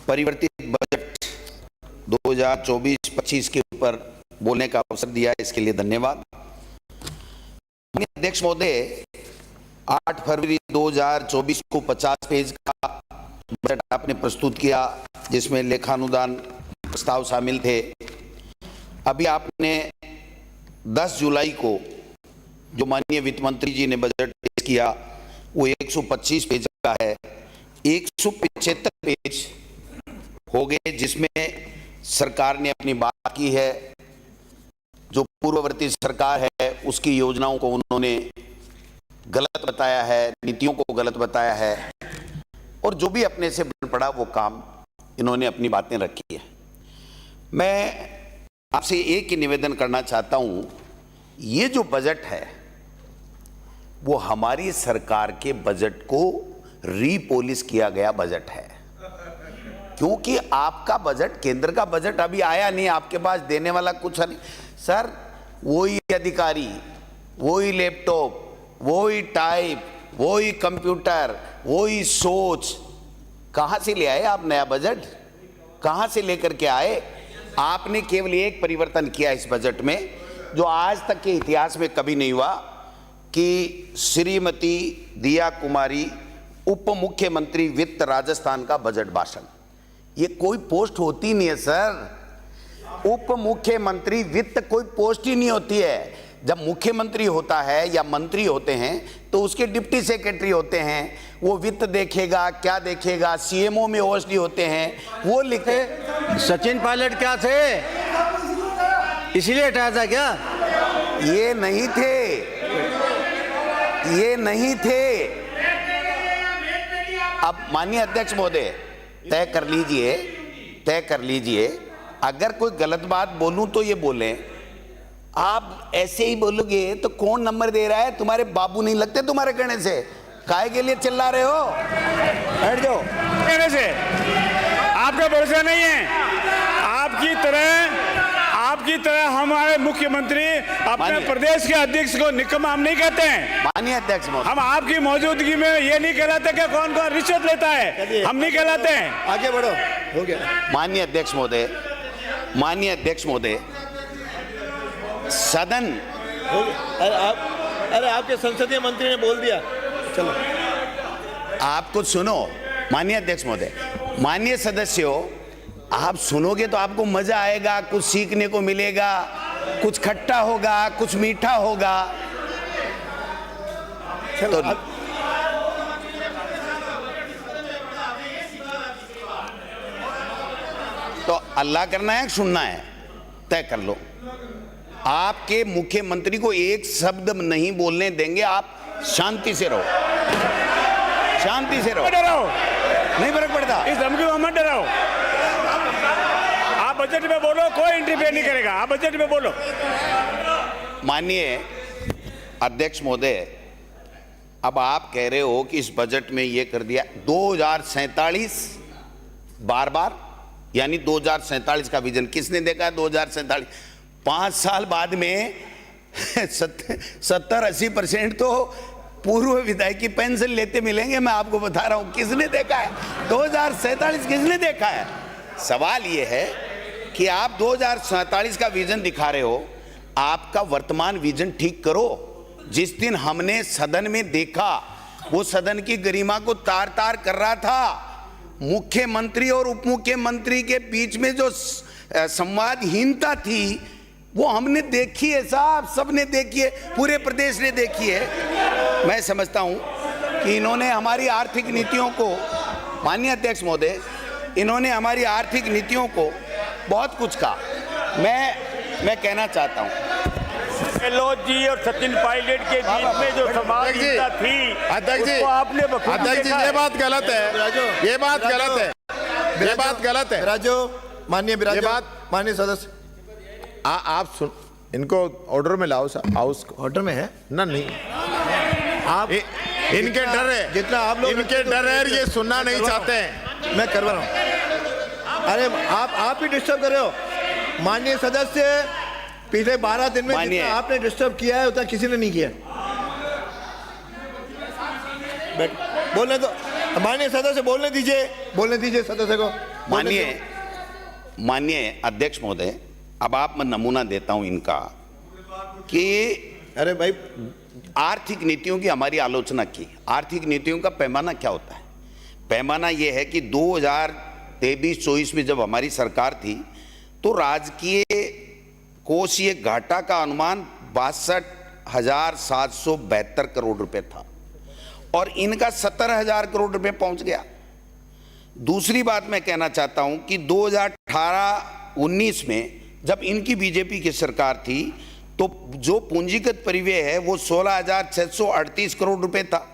परिवर्तित बजट 2024-25 के ऊपर बोलने का अवसर दिया, इसके लिए धन्यवाद। अध्यक्ष महोदय, 8 फरवरी 2024 को 50 पेज का बजट आपने प्रस्तुत किया, जिसमें लेखानुदान प्रस्ताव शामिल थे। अभी आपने 10 जुलाई को जो माननीय वित्त मंत्री जी ने बजट पेश किया वो 125 पेज का है। 175 पेज हो गए, जिसमें सरकार ने अपनी बात की है। जो पूर्ववर्ती सरकार है उसकी योजनाओं को उन्होंने गलत बताया है, नीतियों को गलत बताया है, और जो भी अपने से बन पड़ा वो काम इन्होंने अपनी बातें रखी है। मैं आपसे एक ही निवेदन करना चाहता हूं, ये जो बजट है वो हमारी सरकार के बजट को रीपॉलिश किया गया बजट है, क्योंकि आपका बजट, केंद्र का बजट अभी आया नहीं, आपके पास देने वाला कुछ नहीं। सर, वही अधिकारी, वही लैपटॉप, वही टाइप, वही कंप्यूटर, वही सोच, कहां से ले आए आप नया बजट? कहां से लेकर के आए? आपने केवल एक परिवर्तन किया इस बजट में, जो आज तक के इतिहास में कभी नहीं हुआ, कि श्रीमती दिया कुमारी उप मुख्यमंत्री वित्त राजस्थान का बजट भाषण। ये कोई पोस्ट होती नहीं है सर। उप मुख्यमंत्री वित्त कोई पोस्ट ही नहीं होती है। जब मुख्यमंत्री होता है या मंत्री होते हैं तो उसके डिप्टी सेक्रेटरी होते हैं, वो वित्त देखेगा, क्या देखेगा। सीएमओ में ओएसडी होते हैं, वो लिखे। सचिन पायलट क्या थे, इसलिए हटाया था क्या? ये नहीं थे, ये नहीं थे। अब माननीय अध्यक्ष महोदय, तय कर लीजिए। अगर कोई गलत बात बोलूं तो ये बोलें। आप ऐसे ही बोलोगे तो कौन नंबर दे रहा है? तुम्हारे बाबू नहीं लगते तुम्हारे कहने से? काहे के लिए चिल्ला रहे हो? बैठ जाओ। कहने से आपका भरोसा नहीं है। आपकी तरह हमारे मुख्यमंत्री अपने प्रदेश के अध्यक्ष को निकम्मा हम नहीं कहते हैं। माननीय अध्यक्ष महोदय, हम आपकी मौजूदगी में ये नहीं कहलाते कि कौन कौन रिश्वत लेता है, हम नहीं कहलाते हैं। आगे बढ़ो, हो गया। माननीय अध्यक्ष महोदय, सदन, अरे आपके संसदीय मंत्री ने बोल दिया, चलो आप कुछ सुनो। माननीय अध्यक्ष महोदय, माननीय सदस्यों, आप सुनोगे तो आपको मजा आएगा, कुछ सीखने को मिलेगा, कुछ खट्टा होगा, कुछ मीठा होगा। चलो तो अल्लाह करना है, सुनना है, तय कर लो। आपके मुख्यमंत्री को एक शब्द नहीं बोलने देंगे। आप शांति से रहो, शांति से रहो, नहीं फर्क पड़ता। इस धमकी को मत डराओ। आप बजट में बोलो, कोई इंटरफेयर नहीं करेगा। आप बजट में बोलो। माननीय अध्यक्ष महोदय, अब आप कह रहे हो कि इस बजट में ये कर दिया 2047, बार यानी 2047 का विजन किसने देखा है? 2047 5 साल बाद में 70-80% तो पूर्व विधायक की पेंशन लेते मिलेंगे। मैं आपको बता रहा हूं, किसने देखा है 2047? किसने देखा है? सवाल यह है कि आप 2047 का विजन दिखा रहे हो, आपका वर्तमान विजन ठीक करो। जिस दिन हमने सदन में देखा, वो सदन की गरिमा को तार तार कर रहा था। मुख्यमंत्री और उप मुख्यमंत्री के बीच में जो संवादहीनता थी वो हमने देखी है साहब, सबने देखी है, पूरे प्रदेश ने देखी है। मैं समझता हूं कि इन्होंने हमारी आर्थिक नीतियों को, माननीय अध्यक्ष महोदय, इन्होंने हमारी आर्थिक नीतियों को बहुत कुछ कहा। मैं कहना चाहता हूं, गहलोत जी और सचिन पायलट के बीच में जो संवादहीनता थी, अध्यक्ष जी, आपने अध्यक्ष जी, ये बात गलत है, ये बात गलत है, ये बात गलत है। बिराजो, माननीय सदस्य, आप सुन, इनको ऑर्डर में लाओ सर। हाउस ऑर्डर में है ना? नहीं, आप इनके डर है, जितना आप लोग इनके डर है, ये सुनना नहीं चाहते हैं। मैं करवा रहा हूं। अरे आप ही डिस्टर्ब कर रहे हो। माननीय सदस्य, पिछले 12 दिन में जितना आपने डिस्टर्ब किया है उतना किसी ने नहीं किया। बोलने दो, माननीय सदस्य बोलने दीजिए सदस्य को। माननीय अध्यक्ष महोदय, अब आप मैं नमूना देता हूं इनका कि अरे भाई, आर्थिक नीतियों की हमारी आलोचना की। आर्थिक नीतियों का पैमाना क्या होता है? पैमाना यह है कि 2023-24 में जब हमारी सरकार थी तो राजकीय कोषीय घाटा का अनुमान 62,772 करोड़ रुपए था और इनका 17,000 करोड़ रुपए पहुंच गया। दूसरी बात मैं कहना चाहता हूं कि 2018-19 में जब इनकी बीजेपी की सरकार थी तो जो पूंजीगत परिव्यय है वो 16,638 करोड़ रुपए था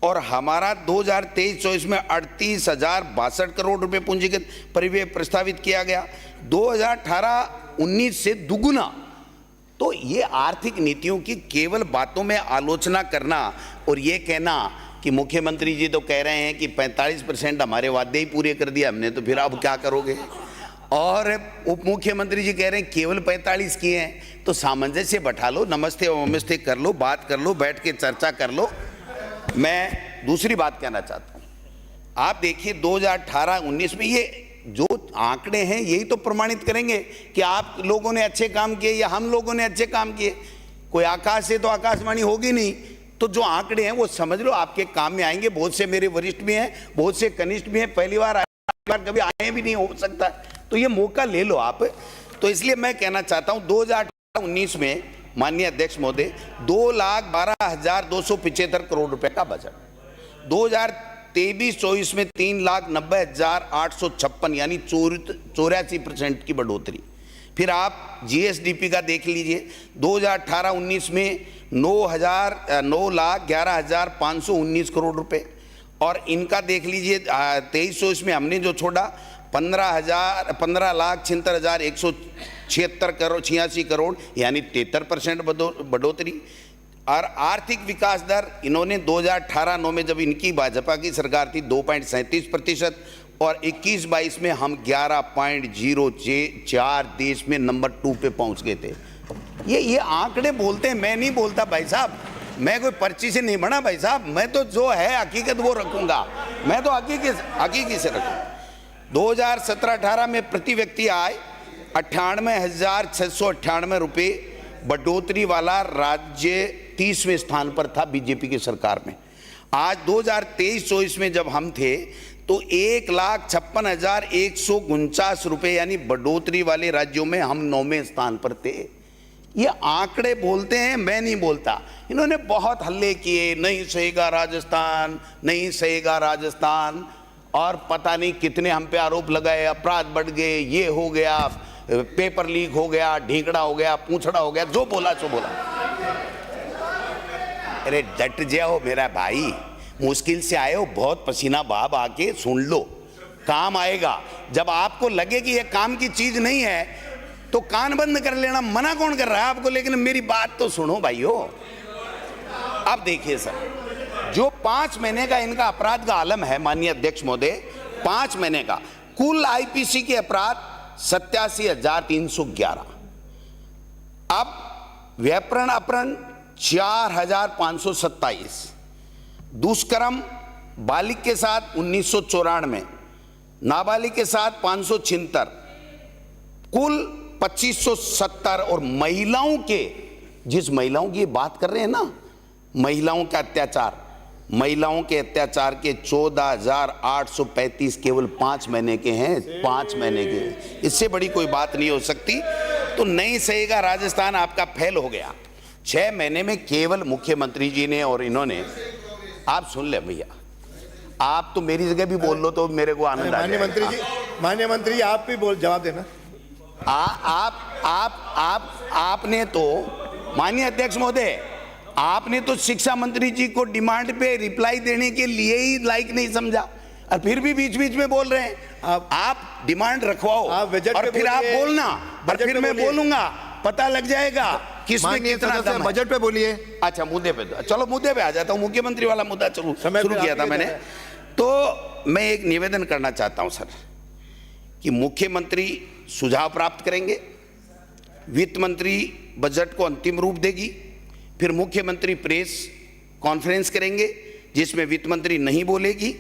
और हमारा 2023-24 में 38,062 करोड़ रुपए पूंजीगत परिव्यय प्रस्तावित किया गया, 2018-19 से दुगुना। तो ये आर्थिक नीतियों की केवल बातों में आलोचना करना और ये कहना कि मुख्यमंत्री जी तो कह रहे हैं कि 45% हमारे वादे ही पूरे कर दिया हमने, तो फिर अब क्या करोगे? और उप मुख्यमंत्री जी कह रहे हैं केवल 45 किए हैं, तो सामंजस्य बैठा लो, नमस्ते नमस्ते कर लो, बात कर लो, बैठ के चर्चा कर लो। मैं दूसरी बात कहना चाहता हूं, आप देखिए 2018-19 में ये जो आंकड़े हैं यही तो प्रमाणित करेंगे कि आप लोगों ने अच्छे काम किए या हम लोगों ने अच्छे काम किए। कोई आकाश से तो आकाशवाणी होगी नहीं, तो जो आंकड़े हैं वो समझ लो आपके काम में आएंगे। बहुत से मेरे वरिष्ठ भी हैं, बहुत से कनिष्ठ भी हैं, पहली बार कभी आए भी नहीं, हो सकता है, तो ये मौका ले लो आप। तो इसलिए मैं कहना चाहता हूं 2018-19 में माननीय अध्यक्ष महोदय 2,12,275 करोड़ रुपए का बजट, 2023-24 में 3,90,856 यानी 84% की बढ़ोतरी। फिर आप जीएसडीपी का देख लीजिए, 2018-19 में 9,11,519 करोड़ रुपए और इनका देख लीजिए 23-24 में हमने जो छोड़ा 15,76,176 करोड़ यानी 73% बढ़ोतरी। और आर्थिक विकास दर इन्होंने 2018-9 में जब इनकी भाजपा की सरकार थी 2.37% और 21-22 में हम 11.04 देश में नंबर 2 पे पहुंच गए थे। ये आंकड़े बोलते हैं, मैं नहीं बोलता भाई साहब, मैं कोई पर्ची से नहीं बना भाई साहब, मैं तो जो है हकीकत वो रखूंगा, मैं तो हकीकी से रखूंगा। 2017-18 में प्रति व्यक्ति आय 98,698 रुपये बढ़ोतरी वाला राज्य 30वें स्थान पर था बीजेपी की सरकार में। आज 2023-24 में जब हम थे तो 1,56,149 रुपये यानी बढ़ोतरी वाले राज्यों में हम 9वें स्थान पर थे। ये आंकड़े बोलते हैं, मैं नहीं बोलता। इन्होंने बहुत हल्ले किए, नहीं सहेगा राजस्थान, नहीं सहेगा राजस्थान, और पता नहीं कितने हम पे आरोप लगाए, अपराध बढ़ गए, ये हो गया, पेपर लीक हो गया, ढींकड़ा हो गया, पूंछड़ा हो गया, जो बोला सो बोला। अरे डट जाओ मेरा भाई, मुश्किल से आए हो, बहुत पसीना बहा आके सुन लो, काम आएगा। जब आपको लगे कि ये काम की चीज नहीं है तो कान बंद कर लेना, मना कौन कर रहा है आपको? लेकिन मेरी बात तो सुनो भाइयों। अब देखिए सर, जो 5 महीने का इनका अपराध का आलम है माननीय अध्यक्ष महोदय, 5 महीने का कुल आईपीसी के अपराध 87,311। अब व्यापरण अपहरण 4,527, दुष्कर्म बालिग के साथ 1994, नाबालिग के साथ 576, कुल 2570। और महिलाओं के, जिस महिलाओं की बात कर रहे हैं ना, महिलाओं का अत्याचार, महिलाओं के अत्याचार के 14,835 केवल 5 महीने के हैं, 5 महीने के। इससे बड़ी कोई बात नहीं हो सकती। तो नहीं सहेगा राजस्थान आपका फेल हो गया 6 महीने में। केवल मुख्यमंत्री जी ने और इन्होंने, आप सुन ले भैया, आप तो मेरी जगह भी बोल लो तो मेरे को आनंद आ जाएगा। माननीय मंत्री जी आप भी बोल, जवाब देना। आपने तो माननीय अध्यक्ष महोदय, आपने तो शिक्षा मंत्री जी को डिमांड पे रिप्लाई देने के लिए ही लायक नहीं समझा और फिर भी बीच बीच में बोल रहे हैं। आप डिमांड रखवाओ और फिर आप बोलना और फिर मैं बोलूंगा, पता लग जाएगा किसमें कितना दम है। बजट पे बोलिए। अच्छा मुद्दे पे, चलो मुद्दे पे आ जाता हूं। मुख्यमंत्री वाला मुद्दा शुरू किया था मैंने, तो मैं एक निवेदन करना चाहता हूं सर कि मुख्यमंत्री सुझाव प्राप्त करेंगे, वित्त मंत्री बजट को अंतिम रूप देगी, फिर मुख्यमंत्री प्रेस कॉन्फ्रेंस करेंगे जिसमें वित्त मंत्री नहीं बोलेगी,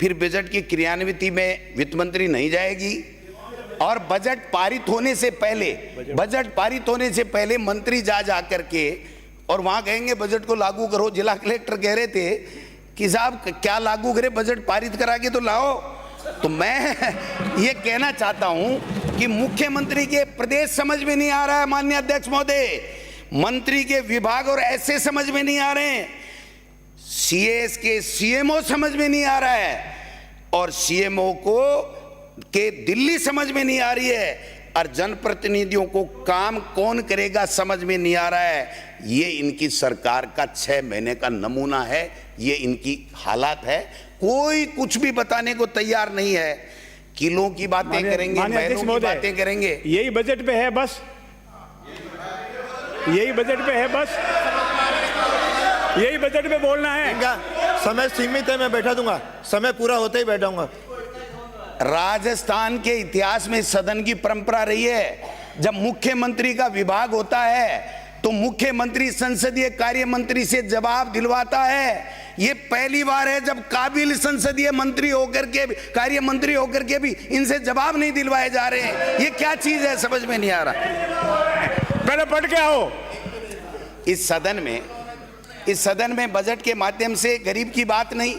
फिर बजट की क्रियान्विति में वित्त मंत्री नहीं जाएगी, और बजट पारित होने से पहले मंत्री जा करके और वहां कहेंगे बजट को लागू करो। जिला कलेक्टर कह रहे थे कि साहब क्या लागू करे, बजट पारित करा के तो लाओ। तो मैं ये कहना चाहता हूं कि मुख्यमंत्री के प्रदेश समझ में नहीं आ रहा है माननीय अध्यक्ष महोदय, मंत्री के विभाग और ऐसे समझ में नहीं आ रहे हैं, सीएस के सीएमओ समझ में नहीं आ रहा है, और सीएमओ को के दिल्ली समझ में नहीं आ रही है, और जनप्रतिनिधियों को काम कौन करेगा समझ में नहीं आ रहा है। ये इनकी सरकार का 6 महीने का नमूना है, ये इनकी हालात है। कोई कुछ भी बताने को तैयार नहीं है, किलों की बातें करेंगे, महीनों की बातें करेंगे। यही बजट पे है बस, यही बजट पे है बस, यही बजट पे बोलना है। इनका समय सीमित है, मैं बैठा दूंगा, समय पूरा होते ही बैठाऊंगा। राजस्थान के इतिहास में सदन की परंपरा रही है, जब मुख्यमंत्री का विभाग होता है तो मुख्यमंत्री संसदीय कार्य मंत्री से जवाब दिलवाता है। ये पहली बार है जब काबिल संसदीय मंत्री होकर के, कार्य मंत्री होकर के भी इनसे जवाब नहीं दिलवाए जा रहे हैं। ये क्या चीज है, समझ में नहीं आ रहा। पहले पढ़ के आओ। इस सदन में बजट के माध्यम से गरीब की बात नहीं,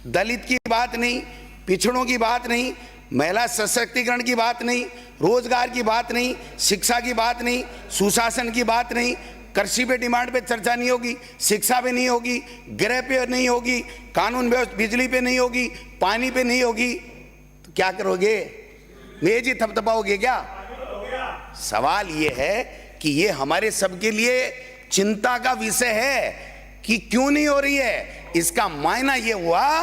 दलित की बात नहीं, पिछड़ों की बात नहीं, महिला सशक्तिकरण की बात नहीं, रोजगार की बात नहीं, शिक्षा की बात नहीं, सुशासन की बात नहीं, कृषि पे डिमांड पे चर्चा नहीं होगी, शिक्षा पे नहीं होगी, गृह पे नहीं होगी, कानून व्यवस्था, बिजली पे नहीं होगी, पानी पे नहीं होगी, तो क्या करोगे? मेज ही थपथपाओगे क्या? सवाल ये है कि ये हमारे सबके लिए चिंता का विषय है कि क्यों नहीं हो रही है। इसका मायना ये हुआ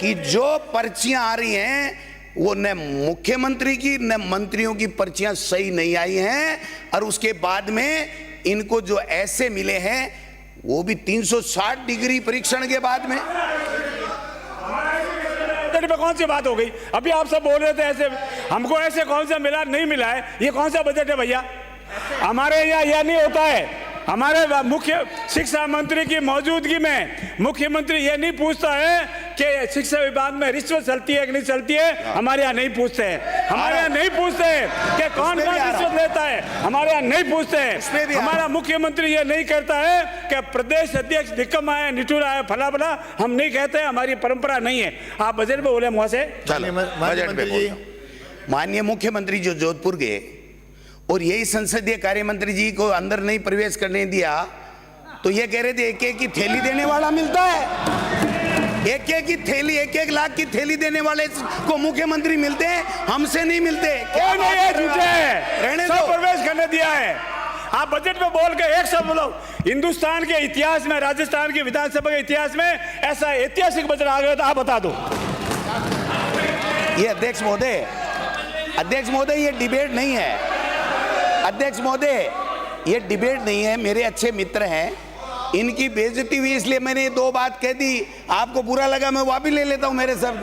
कि जो पर्चियां आ रही हैं वो न मुख्यमंत्री की न मंत्रियों की पर्चियां सही नहीं आई हैं, और उसके बाद में इनको जो ऐसे मिले हैं वो भी 360 डिग्री परीक्षण के बाद में। बजट में कौन सी बात हो गई? अभी आप सब बोल रहे थे ऐसे, हमको ऐसे कौन सा मिला, नहीं मिला है, ये कौन सा बजट है भैया? हमारे यहाँ यह नहीं होता है। हमारे मुख्य शिक्षा मंत्री की मौजूदगी में मुख्यमंत्री ये नहीं पूछता है कि शिक्षा विभाग में रिश्वत चलती है कि नहीं चलती है, हमारे यहाँ नहीं पूछते हैं। हमारे यहाँ नहीं पूछते हैं कि कौन कौन रिश्वत लेता है, हमारे यहाँ नहीं पूछते हैं। हमारा मुख्यमंत्री ये नहीं कहता है कि प्रदेश अध्यक्ष निकम्मा है, निठुरा है, फला फला, हम नहीं कहते हैं, हमारी परंपरा नहीं है। आप बजट में बोले मुँह से। बजट में माननीय मुख्यमंत्री जो जोधपुर गए और यही संसदीय कार्य मंत्री जी को अंदर नहीं प्रवेश करने दिया, तो ये कह रहे थे एक एक की थैली देने वाला मिलता है, एक एक की थैली, 1-1 लाख की थैली देने वाले को मुख्यमंत्री मिलते हैं, हमसे नहीं मिलते। क्या नहीं है, झूठे हैं, रहने सब दो। प्रवेश करने दिया है। आप बजट में बोल के एक शब्द बोलो। हिंदुस्तान के इतिहास में, राजस्थान की विधानसभा के इतिहास में ऐसा ऐतिहासिक बजट आ गया, तो आप बता दो। ये अध्यक्ष महोदय ये डिबेट नहीं है। अध्यक्ष महोदय ये डिबेट नहीं है, मेरे अच्छे मित्र हैं, इनकी बेइज्जती हुई इसलिए मैंने ये 2 बात कह दी। आपको बुरा लगा, मैं वापस ले लेता हूं मेरे शब्द।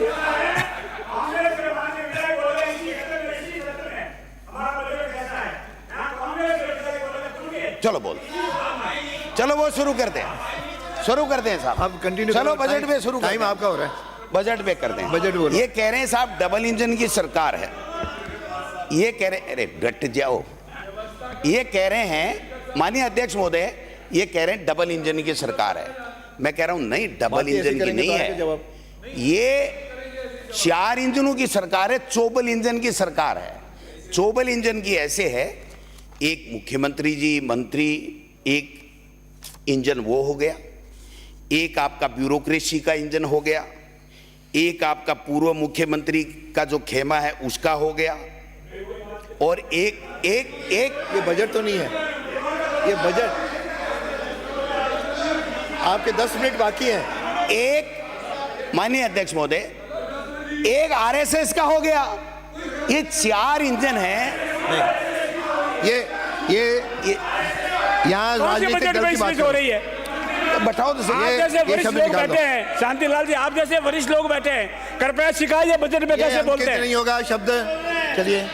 चलो वो शुरू करते हैं साहब। अब कंटिन्यू चलो बजट पे शुरू, टाइम आपका हो रहा है, बजट पे करते हैं। बजट बोलो। ये कह रहे हैं साहब डबल इंजन की सरकार है, ये कह रहे, अरे गट जाओ, ये कह रहे हैं माननीय अध्यक्ष महोदय, ये कह रहे हैं डबल इंजन की सरकार है। मैं कह रहा हूं नहीं, डबल इंजन की नहीं है, ये 4 इंजनों की सरकार है, चोबल इंजन की सरकार है। चोबल इंजन की ऐसे है, एक मुख्यमंत्री जी, मंत्री, एक इंजन वो हो गया, एक आपका ब्यूरोक्रेसी का इंजन हो गया, एक आपका पूर्व मुख्यमंत्री का जो खेमा है उसका हो गया, और एक ये बजट तो नहीं है, ये बजट आपके 10 मिनट बाकी हैं। एक माननीय अध्यक्ष महोदय, एक आरएसएस का हो गया, ये 4 इंजन है। ये यहाँ राजनीतिक दल की बात हो रही है, बताओ तो आप सही। जैसे वरिष्ठ लोग बैठे हैं, शांतिलाल जी, आप जैसे वरिष्ठ लोग बैठे हैं, कृपया सिखाइए बजट में कैसे बोलते हैं। नहीं होगा शब्द, चलिए।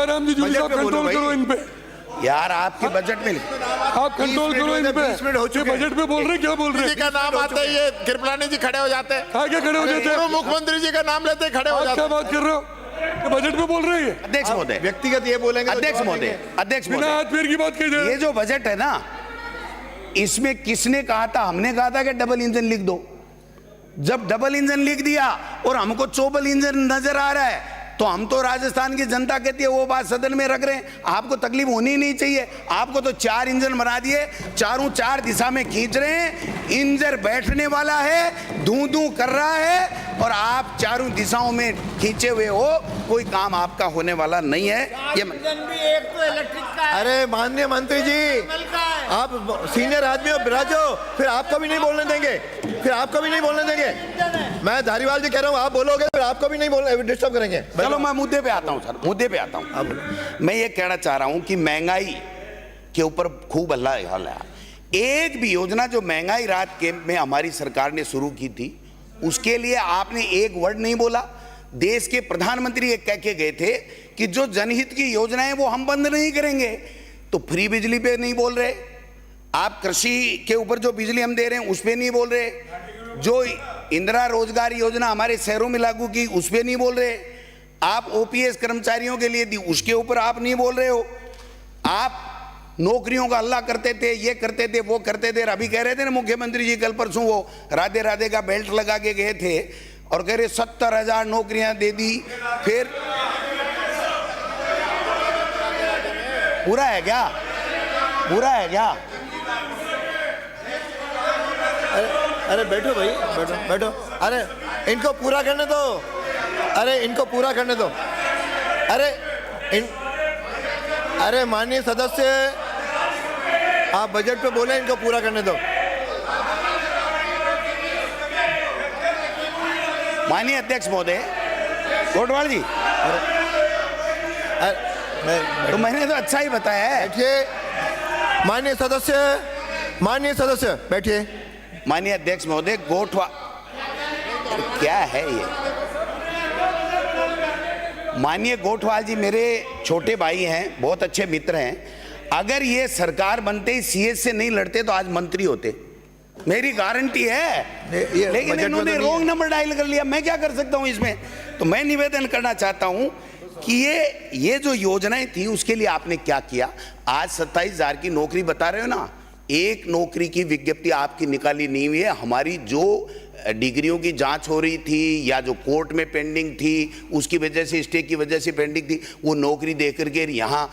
राम जी, कंट्रोल करो इन पे। यार आपके बजट में आप कंट्रोल करो इन पे। 20 मिनट हो चुके हैं। बजट पे बोल रहे हैं, क्या बोल रहे जी हैं? का नाम आते ही ये कृपलानी जी खड़े हो जाते हैं। आगे खड़े हो जाते पूर्व हैं। मुख्यमंत्री जी का नाम लेते ही खड़े हो आप जाते क्या हैं। बात कर रहे हो? ये बजट पे बोल रहे हैं? अध्यक्ष महोदय, व्यक्तिगत ये बोलेंगे तो अध्यक्ष जवाब महोदय, देंगे। अध्यक्ष बिना महोदय, हाथ पैर की बात कही ये जो बजट है ना, इसमें किसने कहा था? हमने कहा था कि डबल इंजन लिख दो। जब डबल इंजन लिख दिया और हमको चौबल इंजन नजर आ रहा है, तो हम तो राजस्थान की जनता कहती है वो बात सदन में रख रहे हैं। आपको तकलीफ होनी नहीं चाहिए। आपको तो 4 इंजन बना दिए, चारों 4 दिशा में खींच रहे हैं। इंजन बैठने वाला है, धू धू कर रहा है, और आप चारों दिशाओं में खींचे हुए हो। कोई काम आपका होने वाला नहीं है। ये इंजन भी एक तो इलेक्ट्रिक का है, अरे माननीय मंत्री जी, कमल का है। आप सीनियर आदमी हो, बिराजो, फिर आपको भी नहीं बोलने देंगे, फिर आपको भी नहीं बोलने देंगे। मैं धारीवाल जी कह रहा हूँ, आप बोलोगे फिर आपको भी नहीं बोलने, डिस्टर्ब करेंगे। चलो मैं मुद्दे पे आता हूं सर, मुद्दे पे आता हूं। मैं ये कहना चाह रहा हूं कि महंगाई के ऊपर खूब हल्ला है। एक भी योजना जो महंगाई राहत के में हमारी सरकार ने शुरू की थी, उसके लिए आपने एक वर्ड नहीं बोला। देश के प्रधानमंत्री एक कह के गए थे कि जो जनहित की योजनाएं वो हम बंद नहीं करेंगे। तो फ्री बिजली पे नहीं बोल रहे आप, कृषि के ऊपर जो बिजली हम दे रहे हैं उस पे नहीं बोल रहे, जो इंदिरा रोजगार योजना हमारे शहरों में लागू की उस पे नहीं बोल रहे, आप ओपीएस कर्मचारियों के लिए दी उसके ऊपर आप नहीं बोल रहे हो। आप नौकरियों का हल्ला करते थे, ये करते थे, वो करते थे। अभी कह रहे थे ना मुख्यमंत्री जी, कल परसों वो राधे राधे का बेल्ट लगा के गए थे और कह रहे 70,000 नौकरियां दे दी। फिर पूरा है क्या? पूरा है क्या? अरे बैठो भाई, बैठो बैठो। अरे इनको पूरा करने दो, अरे इनको पूरा करने दो। अरे माननीय सदस्य, आप बजट पे बोले, इनको पूरा करने दो। माननीय अध्यक्ष महोदय, कोटवाल जी, तो मैंने तो अच्छा ही बताया है। बैठिए माननीय सदस्य, माननीय सदस्य बैठिए। माननीय अध्यक्ष महोदय, क्या है ये? माननीय गोठवाल जी मेरे छोटे भाई हैं, बहुत अच्छे मित्र हैं। अगर ये सरकार बनते ही सीएस से नहीं लड़ते तो आज मंत्री होते, मेरी गारंटी है। लेकिन इन्होंने रॉन्ग नंबर डायल कर लिया। मैं क्या कर सकता हूं इसमें? तो मैं निवेदन करना चाहता हूं कि ये जो योजनाएं थी उसके लिए आपने क्या किया। आज 27,000 की नौकरी बता रहे हो ना, एक नौकरी की विज्ञप्ति आपकी निकाली नहीं हुई है। हमारी जो डिग्रियों की जांच हो रही थी या जो कोर्ट में पेंडिंग थी, उसकी वजह से, स्टे की वजह से पेंडिंग थी, वो नौकरी दे करके यहाँ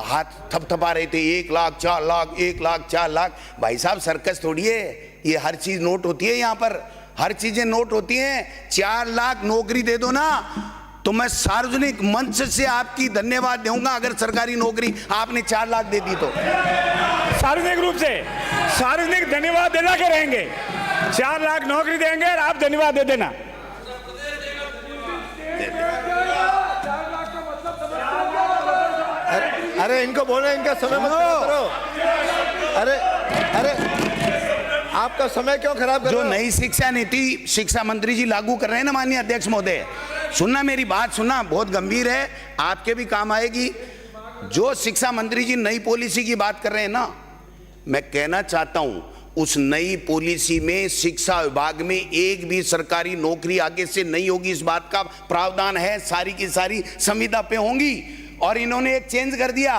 हाथ थपथपा रहे थे। 1 लाख 4 लाख, 1 लाख 4 लाख। भाई साहब सर्कस थोड़ी है ये, हर चीज नोट होती है यहाँ पर, हर चीजें नोट होती हैं। 4 लाख नौकरी दे दो ना, तो मैं सार्वजनिक मंच से आपकी धन्यवाद दूंगा। अगर सरकारी नौकरी आपने 4 लाख दे दी तो सार्वजनिक रूप से सार्वजनिक धन्यवाद देना के रहेंगे। 4 लाख नौकरी देंगे और आप धन्यवाद दे देना। अरे इनको बोले, इनका समय मत खराब करो। अरे आपका समय क्यों खराब कर रहे जो हो? नई शिक्षा नीति शिक्षा मंत्री जी लागू कर रहे हैं ना, माननीय अध्यक्ष महोदय, सुनना, मेरी बात सुनना, बहुत गंभीर है, आपके भी काम आएगी। जो शिक्षा मंत्री जी नई पॉलिसी की बात कर रहे हैं ना, मैं कहना चाहता हूं उस नई पॉलिसी में शिक्षा विभाग में एक भी सरकारी नौकरी आगे से नहीं होगी, इस बात का प्रावधान है। सारी की सारी संविदा पे होंगी। और इन्होंने एक चेंज कर दिया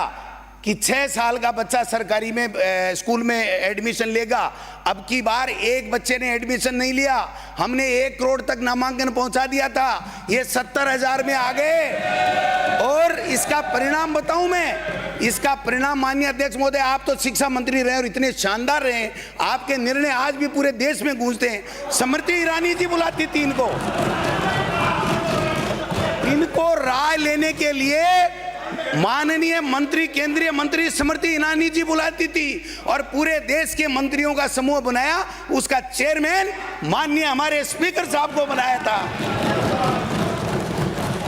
कि 6 साल का बच्चा सरकारी में स्कूल में एडमिशन लेगा। अब की बार एक बच्चे ने एडमिशन नहीं लिया, हमने 1 करोड़ तक नामांकन पहुंचा दिया था, ये 70,000 में आ गए। और इसका परिणाम बताऊं मैं, इसका परिणाम माननीय अध्यक्ष महोदय, आप तो शिक्षा मंत्री रहे और इतने शानदार रहे, आपके निर्णय आज भी पूरे देश में गूंजते हैं। स्मृति ईरानी जी बुलाती थी इनको राय लेने के लिए, माननीय मंत्री, केंद्रीय मंत्री स्मृति ईरानी जी बुलाती थी और पूरे देश के मंत्रियों का समूह बनाया, उसका चेयरमैन माननीय हमारे स्पीकर साहब को बनाया था।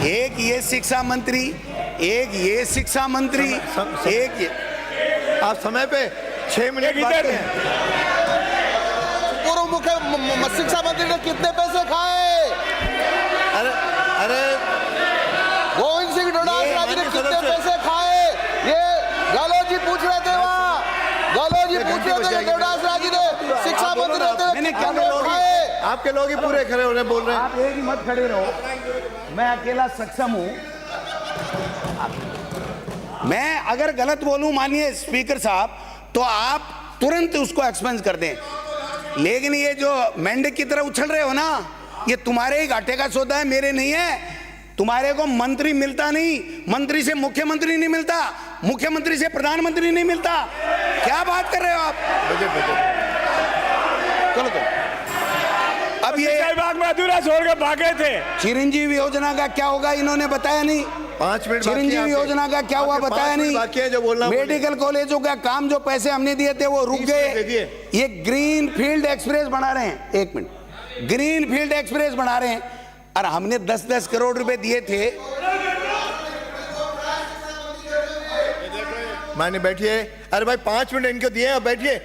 एक ये शिक्षा मंत्री, एक ये शिक्षा मंत्री, एक ये। आप समय पे 6 मिनट बात करें। पूर्व मुख्य शिक्षा मंत्री ने कितने पैसे खाए? अरे गोविंद सिंह डोटासरा जी ने कितने पैसे खाए? ये गहलोत जी करते थे देवदास राय जी ने, शिक्षा मंत्री रहते थे, मैंने क्या कितने लोग खाए? आपके लोग ही पूरे खड़े हो रहे बोल रहे हैं। आप एक ही मत खड़े रहो, मैं अकेला सक्षम हूं। मैं अगर गलत बोलूं माननीय स्पीकर साहब तो आप तुरंत उसको एक्सपेंस कर दें, लेकिन ये जो मेंढक की तरह उछल रहे हो ना, ये तुम्हारे ही घाटे का सौदा है, मेरे नहीं है। तुम्हारे को मंत्री मिलता नहीं, मंत्री से मुख्यमंत्री नहीं मिलता, मुख्यमंत्री से प्रधानमंत्री नहीं मिलता। क्या बात कर रहे हो आप? चलो अब ये विभाग में अधूरा छोड़ के भागे थे। चिरंजीवी योजना का क्या होगा इन्होंने बताया नहीं। 5 मिनट चिरंजीवी योजना का क्या हुआ बताया नहीं। बाकी है जो बोलना। मेडिकल कॉलेजों का काम जो पैसे हमने दिए थे वो रुक गए। ये ग्रीन फील्ड एक्सप्रेस बना रहे हैं, 1 मिनट, ग्रीन फील्ड एक्सप्रेस बना रहे हैं और हमने 10-10 करोड़ रुपए दिए थे। माने बैठिए, अरे भाई 5 मिनट इनको दिए, अब बैठिए।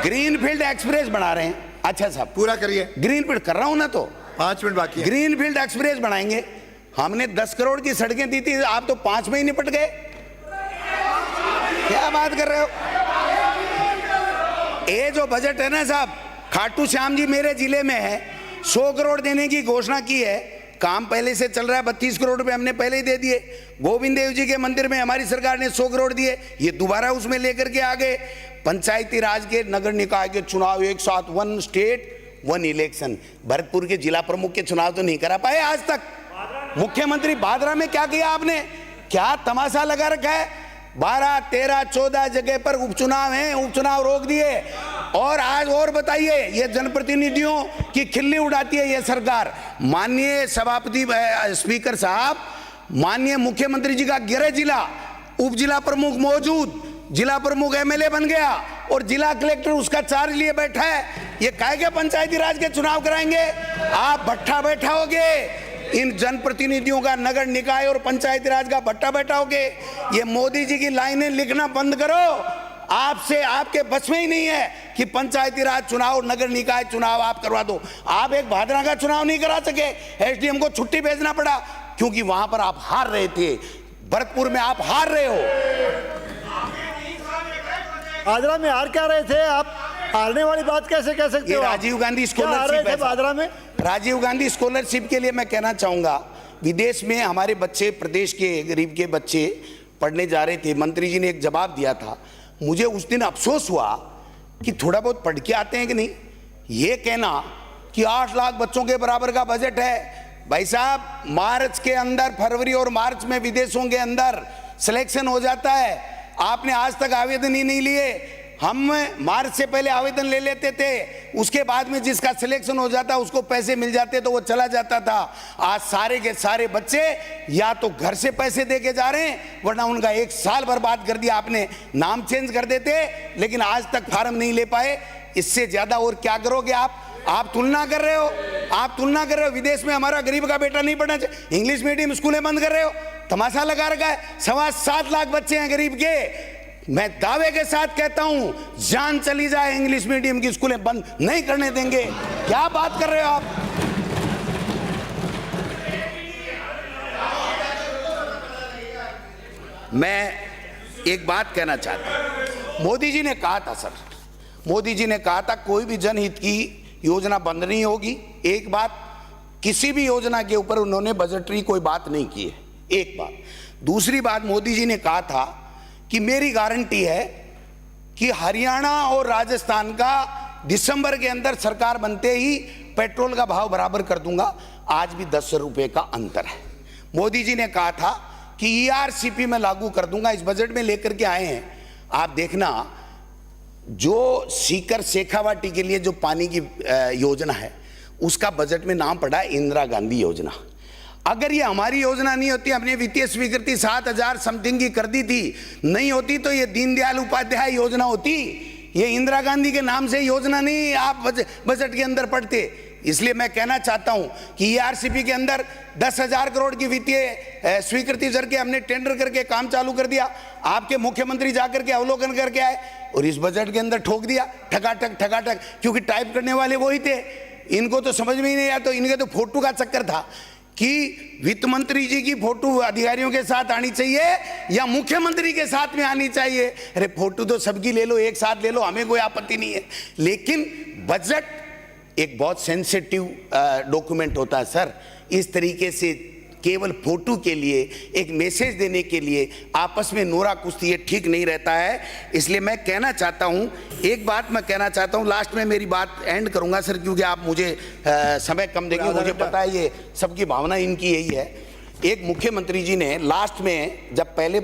ग्रीन फील्ड एक्सप्रेस बना रहे हैं। अच्छा साहब पूरा करिए। ग्रीन फील्ड कर रहा हूं ना, तो 5 मिनट बाकी है। ग्रीन फील्ड एक्सप्रेस बनाएंगे। हमने 10 करोड़ की सड़कें दी थी, आप तो 5 में ही निपट गए। क्या बात कर रहे हो? ये जो बजट है ना साहब, खाटू श्याम जी मेरे जिले में है, 100 करोड़ देने की घोषणा की है, काम पहले से चल रहा है। 32 करोड़ रुपए हमने पहले ही दे दिए। गोविंद देव जी के मंदिर में हमारी सरकार ने 100 करोड़ दिए, ये दोबारा उसमें लेकर के आ गए। पंचायती राज के नगर निकाय के चुनाव एक साथ, 1 स्टेट 1 इलेक्शन। भरतपुर के जिला प्रमुख के चुनाव तो नहीं करा पाए आज तक। मुख्यमंत्री भादरा में क्या किया आपने? क्या तमाशा लगा रखा है? 12, 13, 14 जगह पर उपचुनाव हैं, उपचुनाव रोक दिए। और आज और बताइए, ये जनप्रतिनिधियों की खिल्ली उड़ाती है ये सरकार। माननीय सभापति स्पीकर साहब, माननीय मुख्यमंत्री जी का गृह जिला उप जिला प्रमुख मौजूद, जिला प्रमुख एमएलए बन गया और जिला कलेक्टर उसका चार्ज लिए बैठा है। ये काहे के पंचायती राज के चुनाव कराएंगे? आप भट्ठा बैठाओगे, इन जनप्रतिनिधियों का नगर निकाय और पंचायती राज का भट्टा बैठाओगे। ये मोदी जी की लाइनें लिखना बंद करो। आपसे, आपके बस में ही नहीं है कि पंचायती राज चुनाव, नगर निकाय चुनाव आप करवा दो। आप एक भादरा का चुनाव नहीं करा सके, एसडीएम को छुट्टी भेजना पड़ा क्योंकि वहां पर आप हार रहे थे। भरतपुर में आप हार रहे हो। भादरा में हार क्या रहे थे आप? हारने वाली बात कैसे कह सकते हो? राजीव गांधी स्कॉलरशिप है भादरा में। राजीव गांधी स्कॉलरशिप के लिए मैं कहना चाहूंगा, विदेश में हमारे बच्चे, प्रदेश के गरीब के बच्चे पढ़ने जा रहे थे। मंत्री जी ने एक जवाब दिया था, मुझे उस दिन अफसोस हुआ कि थोड़ा बहुत पढ़ के आते हैं कि नहीं। ये कहना कि 8 लाख बच्चों के बराबर का बजट है, भाई साहब मार्च के अंदर, फरवरी और मार्च में विदेशों के अंदर सिलेक्शन हो जाता है। आपने आज तक आवेदन ही नहीं लिए। हम मार्च से पहले आवेदन ले लेते थे, उसके बाद में जिसका सिलेक्शन हो जाता उसको पैसे मिल जाते तो वो चला जाता था। आज सारे के सारे बच्चे या तो घर से पैसे दे के जा रहे हैं, वरना उनका 1 साल बर्बाद कर दिया आपने। नाम चेंज कर देते लेकिन आज तक फार्म नहीं ले पाए। इससे ज्यादा और क्या करोगे आप? आप तुलना कर रहे हो, आप तुलना कर रहे हो। विदेश में हमारा गरीब का बेटा नहीं पढ़ना चाहिए, इंग्लिश मीडियम स्कूलें बंद कर रहे हो, तमाशा लगा रखा है। 7.25 लाख बच्चे हैं गरीब के। मैं दावे के साथ कहता हूं, जान चली जाए, इंग्लिश मीडियम की स्कूलें बंद नहीं करने देंगे। क्या बात कर रहे हो आप? मैं एक बात कहना चाहता हूं, मोदी जी ने कहा था सर, मोदी जी ने कहा था कोई भी जनहित की योजना बंद नहीं होगी। एक बात, किसी भी योजना के ऊपर उन्होंने बजटरी कोई बात नहीं की है, एक बात। दूसरी बात, मोदी जी ने कहा था कि मेरी गारंटी है कि हरियाणा और राजस्थान का दिसंबर के अंदर सरकार बनते ही पेट्रोल का भाव बराबर कर दूंगा। आज भी 10 रुपए का अंतर है। मोदी जी ने कहा था कि ईआरसीपी में लागू कर दूंगा, इस बजट में लेकर के आए हैं। आप देखना, जो सीकर शेखावाटी के लिए जो पानी की योजना है, उसका बजट में नाम पड़ा है इंदिरा गांधी योजना। अगर ये हमारी योजना नहीं होती, हमने वित्तीय स्वीकृति 7,000 समथिंग की कर दी थी, नहीं होती तो ये दीनदयाल उपाध्याय योजना होती। ये इंदिरा गांधी के नाम से योजना नहीं आप बजट के अंदर पढ़ते। इसलिए मैं कहना चाहता हूं कि ईआरसीपी के अंदर 10,000 करोड़ की वित्तीय स्वीकृति करके हमने टेंडर करके काम चालू कर दिया। आपके मुख्यमंत्री जाकर के अवलोकन करके आए और इस बजट के अंदर ठोक दिया ठकाठक ठकाठक, क्योंकि टाइप करने वाले वही थे। इनको तो समझ में ही नहीं आया, तो इनके तो फोटो का चक्कर था कि वित्त मंत्री जी की फोटो अधिकारियों के साथ आनी चाहिए या मुख्यमंत्री के साथ में आनी चाहिए। अरे फोटो तो सबकी ले लो, एक साथ ले लो, हमें कोई आपत्ति नहीं है, लेकिन बजट एक बहुत सेंसिटिव डॉक्यूमेंट होता है सर। इस तरीके से केवल फोटो के लिए, एक मैसेज देने के लिए आपस में नोरा कुश्ती, ये ठीक नहीं रहता है। इसलिए मैं कहना चाहता हूं, एक बात मैं कहना चाहता हूं, लास्ट में मेरी बात एंड करूंगा सर, क्योंकि आप मुझे समय कम देंगे, मुझे पता है ये सबकी भावना इनकी यही है। एक मुख्यमंत्री जी ने लास्ट में जब पहले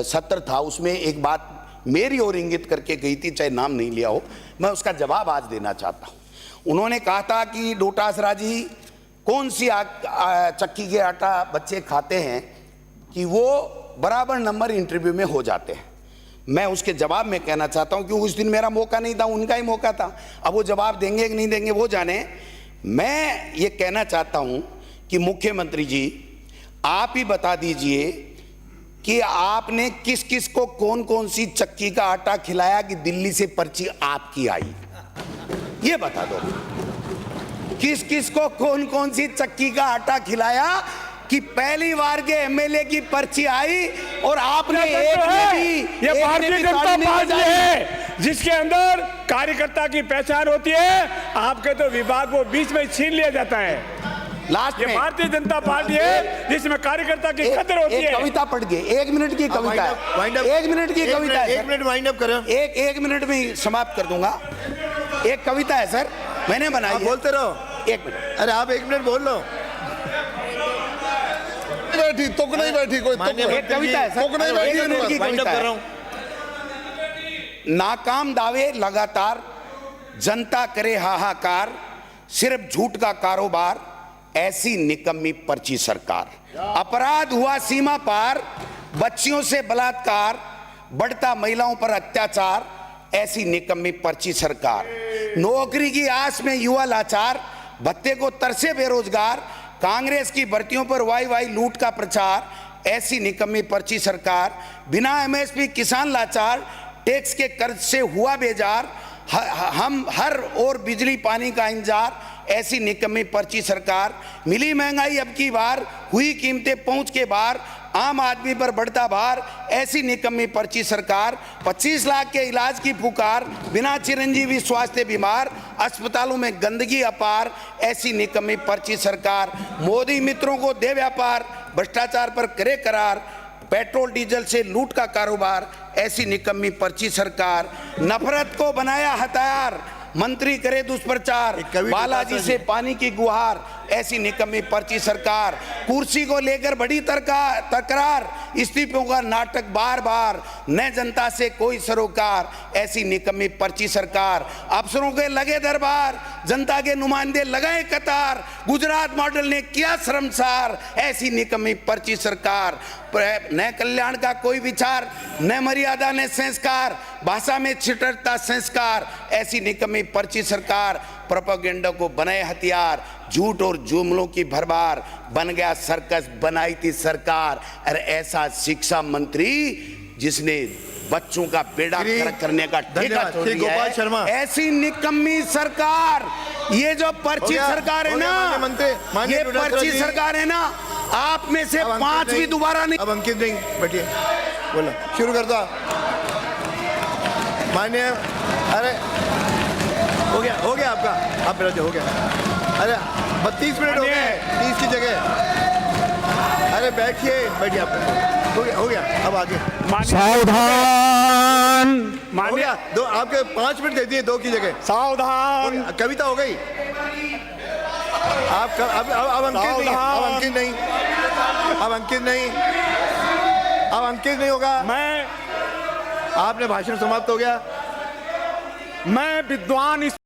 सत्र था उसमें एक बात मेरी ओर इंगित करके गई थी, चाहे नाम नहीं लिया हो, मैं उसका जवाब आज देना चाहता हूं। उन्होंने कहा था कि डोटासरा जी कौन सी चक्की के आटा बच्चे खाते हैं कि वो बराबर नंबर इंटरव्यू में हो जाते हैं। मैं उसके जवाब में कहना चाहता हूं, क्योंकि उस दिन मेरा मौका नहीं था, उनका ही मौका था। अब वो जवाब देंगे कि नहीं देंगे वो जाने। मैं ये कहना चाहता हूं कि मुख्यमंत्री जी आप ही बता दीजिए कि आपने किस किस को कौन कौन सी चक्की का आटा खिलाया कि दिल्ली से पर्ची आपकी आई, ये बता दो। किस किस को कौन कौन सी चक्की का आटा खिलाया कि पहली बार के एमएलए की पर्ची आई और आपने एक में भी, ये भारतीय जनता पार्टी है जिसके अंदर कार्यकर्ता की पहचान होती है। आपके तो विभाग को बीच में छीन लिया जाता है। लास्ट में भारतीय जनता पार्टी है जिसमें कार्यकर्ता की कदर होती है। कविता पढ़ के 1 मिनट की कविता, 1 मिनट की कविता है, 1 मिनट वाइंड अप करो। एक मिनट में ही समाप्त कर दूंगा। एक कविता है सर, मैंने बनाई है। बोलते रहो 1 मिनट। अरे आप 1 मिनट बोल लो। बैठी तुक नहीं बैठी कोई, एक कविता है सर, तुक नहीं बैठी, 1 मिनट की वाइंड अप कविता कर रहा है। हूं। नाकाम दावे लगातार, जनता करे हाहाकार, सिर्फ झूठ का कारोबार, ऐसी निकम्मी पर्ची सरकार। अपराध हुआ सीमा पार, बच्चियों से बलात्कार, बढ़ता महिलाओं पर अत्याचार, ऐसी निकम्मी पर्ची सरकार। नौकरी की आस में युवा लाचार, भत्ते को तरसे बेरोजगार, कांग्रेस की भर्तियों पर वाई वाई लूट का प्रचार, ऐसी निकम्मी पर्ची सरकार। बिना एमएसपी किसान लाचार, टैक्स के कर्ज से हुआ बेजार, हम हर और बिजली पानी का इंतजार, ऐसी निकम्मी पर्ची सरकार। मिली महंगाई अब की बार, हुई कीमतें पहुंच के बाहर, आम आदमी पर बढ़ता भार, ऐसी निकम्मी पर्ची सरकार। 25 लाख के इलाज की पुकार, बिना चिरंजीवी स्वास्थ्य बीमार, अस्पतालों में गंदगी अपार, ऐसी निकम्मी पर्ची सरकार। मोदी मित्रों को दे व्यापार, भ्रष्टाचार पर करे करार, पेट्रोल डीजल से लूट का कारोबार, ऐसी निकम्मी पर्ची सरकार। नफरत को बनाया हथियार, मंत्री करे दुष्प्रचार, बालाजी से पानी की गुहार, ऐसी निकम्मी पर्ची सरकार। कुर्सी को लेकर बड़ी तकरार, इस्तीफों का नाटक बार बार, न जनता से कोई सरोकार, ऐसी निकम्मी पर्ची सरकार। अफसरों के लगे दरबार, जनता के नुमाइंदे लगाए कतार, गुजरात मॉडल ने किया शर्मसार, ऐसी निकम्मी पर्ची सरकार। न कल्याण का कोई विचार, न मर्यादा न संस्कार, भाषा में छिटरता संस्कार, ऐसी निकम्मी पर्ची सरकार। प्रोपेगेंडा को बनाए हथियार, झूठ और जुमलों की भरमार, बन गया सर्कस बनाई थी सरकार। अरे ऐसा शिक्षा मंत्री जिसने बच्चों का बेड़ा गर्क करने का ठेका छोड़ दिया गोपाल शर्मा। है, ऐसी निकम्मी सरकार। ये जो पर्ची सरकार है ना, ये पर्ची सरकार है ना, आप में से 5 भी दोबारा नहीं। अब अंकित नहीं बैठिए, बोलो शुरू कर दो। मान्य, अरे हो गया आपका, आप बैठो, हो गया। अरे 32 मिनट हो गए 30 की जगह। अरे बैठिए आप, हो गया अब आगे। सावधान, हो गया, दो आपके 5 मिनट दे दिए, 2 की जगह। सावधान, कविता हो गई। आप अब अंकित नहीं होगा। मैं आपने भाषण समाप्त हो गया। विद्वान